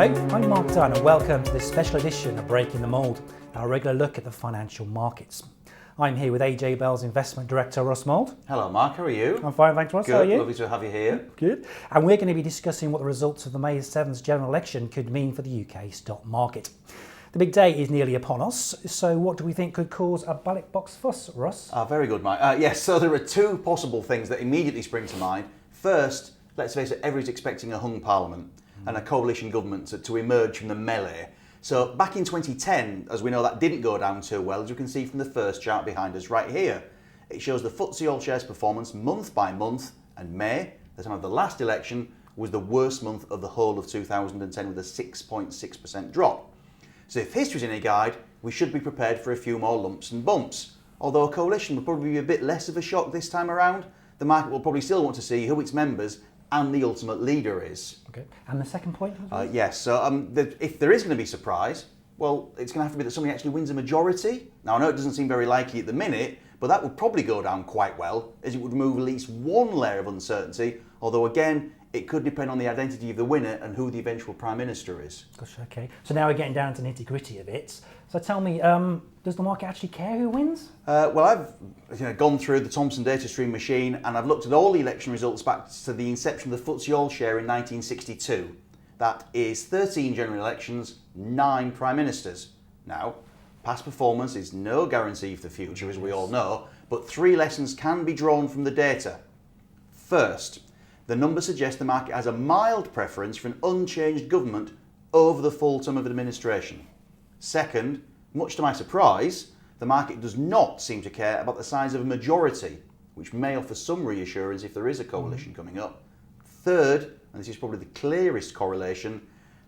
I'm Mark Dunn and welcome to this special edition of Breaking the Mould, our regular look at the financial markets. I'm here with AJ Bell's Investment Director, Russ Mould. Hello Mark, how are you? I'm fine, thanks Russ. Good, how are you? Lovely to have you here. Good. And we're going to be discussing what the results of the May 7th general election could mean for the UK stock market. The big day is nearly upon us, so what do we think could cause a ballot box fuss, Russ? Very good, Mike. Yes, so there are two possible things that immediately spring to mind. First, let's face it, everybody's expecting a hung parliament and a coalition government to emerge from the melee. So back in 2010, as we know, that didn't go down too well, as you can see from the first chart behind us right here. It shows the FTSE All Shares performance month by month, and May, the time of the last election, was the worst month of the whole of 2010 with a 6.6% drop. So if history's any guide, we should be prepared for a few more lumps and bumps. Although a coalition will probably be a bit less of a shock this time around, the market will probably still want to see who its members and the ultimate leader is. Okay. And the second point? Yes, so if there is going to be surprise, well, it's going to have to be that somebody actually wins a majority. Now, I know it doesn't seem very likely at the minute, but that would probably go down quite well, as it would remove at least one layer of uncertainty, although again, it could depend on the identity of the winner and who the eventual Prime Minister is. Gosh, okay. So now we're getting down to the nitty-gritty of it. So tell me, does the market actually care who wins? Well, I've gone through the Thomson data stream machine and I've looked at all the election results back to the inception of the FTSE All Share in 1962. That is 13 general elections, 9 Prime Ministers. Now, past performance is no guarantee for the future, as we all know, but 3 lessons can be drawn from the data. First, the numbers suggest the market has a mild preference for an unchanged government over the full term of administration. Second, much to my surprise, the market does not seem to care about the size of a majority, which may offer some reassurance if there is a coalition coming up. Third, and this is probably the clearest correlation,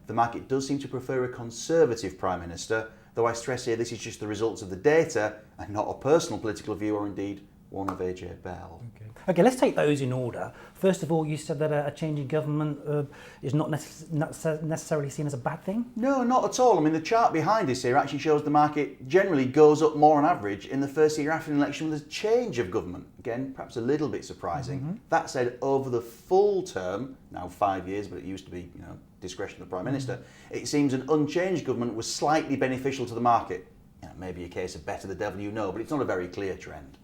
the market does seem to prefer a Conservative Prime Minister, though I stress here this is just the results of the data and not a personal political view or indeed one of AJ Bell. Okay, let's take those in order. First of all, you said that a changing government is not necessarily seen as a bad thing? No, not at all. I mean, the chart behind us here actually shows the market generally goes up more on average in the first year after an election with a change of government. Again, perhaps a little bit surprising. That said, over the full term, now 5 years, but it used to be, discretion of the Prime Minister, it seems an unchanged government was slightly beneficial to the market. Maybe a case of better the devil you know, but it's not a very clear trend.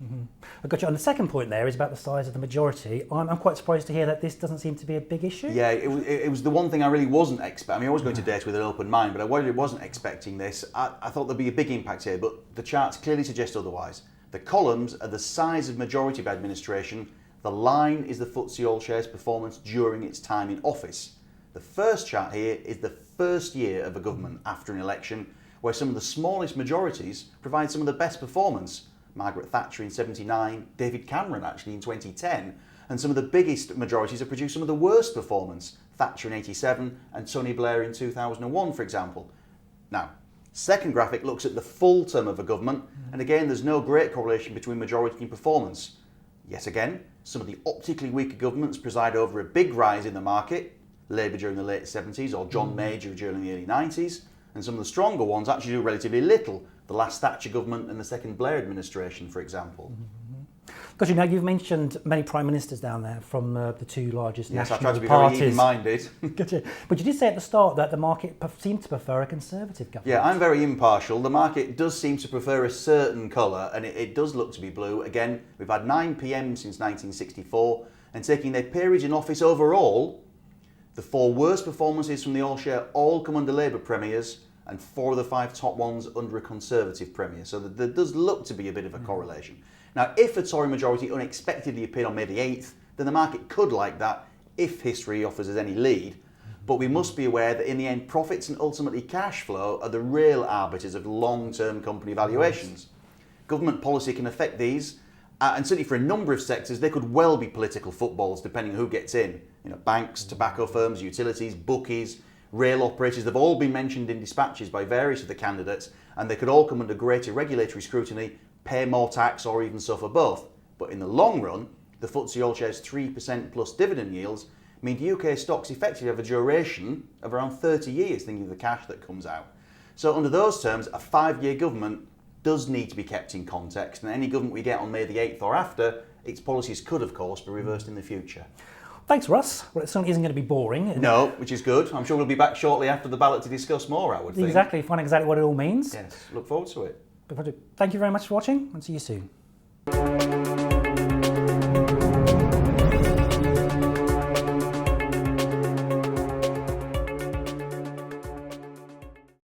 I got you. And the second point there is about the size of the majority. I'm quite surprised to hear that this doesn't seem to be a big issue. Yeah, it was the one thing I really wasn't expecting. I mean, I was going to date with an open mind, but I really wasn't expecting this. I thought there'd be a big impact here, but the charts clearly suggest otherwise. The columns are the size of majority of administration. The line is the FTSE All Shares performance during its time in office. The first chart here is the first year of a government after an election, where some of the smallest majorities provide some of the best performance. Margaret Thatcher in 79, David Cameron actually in 2010, and some of the biggest majorities have produced some of the worst performance. Thatcher in 87 and Tony Blair in 2001, for example. Now, second graphic looks at the full term of a government, and again there's no great correlation between majority and performance. Yet again, some of the optically weaker governments preside over a big rise in the market, Labour during the late 70s or John Major during the early 90s, and some of the stronger ones actually do relatively little. The last Thatcher government and the second Blair administration, for example. Because now you've mentioned many prime ministers down there from the 2 largest national parties. Yes, I tried to be very even-minded. Gotcha. But you did say at the start that the market seemed to prefer a Conservative government. Yeah, I'm very impartial. The market does seem to prefer a certain colour, and it does look to be blue. Again, we've had 9 PMs since 1964, and taking their periods in office overall, the 4 worst performances from the All Share all come under Labour premiers, and 4 of the 5 top ones under a Conservative premier. So there does look to be a bit of a correlation. Now, if a Tory majority unexpectedly appeared on May the 8th, then the market could like that if history offers us any lead. But we must be aware that in the end, profits and ultimately cash flow are the real arbiters of long-term company valuations. Government policy can affect these, and certainly for a number of sectors, they could well be political footballs depending on who gets in. Banks, tobacco firms, utilities, bookies, rail operators, they've all been mentioned in dispatches by various of the candidates, and they could all come under greater regulatory scrutiny, pay more tax or even suffer both. But in the long run, the FTSE All Shares 3% plus dividend yields mean UK stocks effectively have a duration of around 30 years, thinking of the cash that comes out. So under those terms, a 5-year government does need to be kept in context, and any government we get on May the 8th or after, its policies could of course be reversed in the future. Thanks, Russ. Well, it certainly isn't going to be boring. No, which is good. I'm sure we'll be back shortly after the ballot to discuss more, I would think. Exactly, find exactly what it all means. Yes, look forward to it. Thank you very much for watching, and see you soon.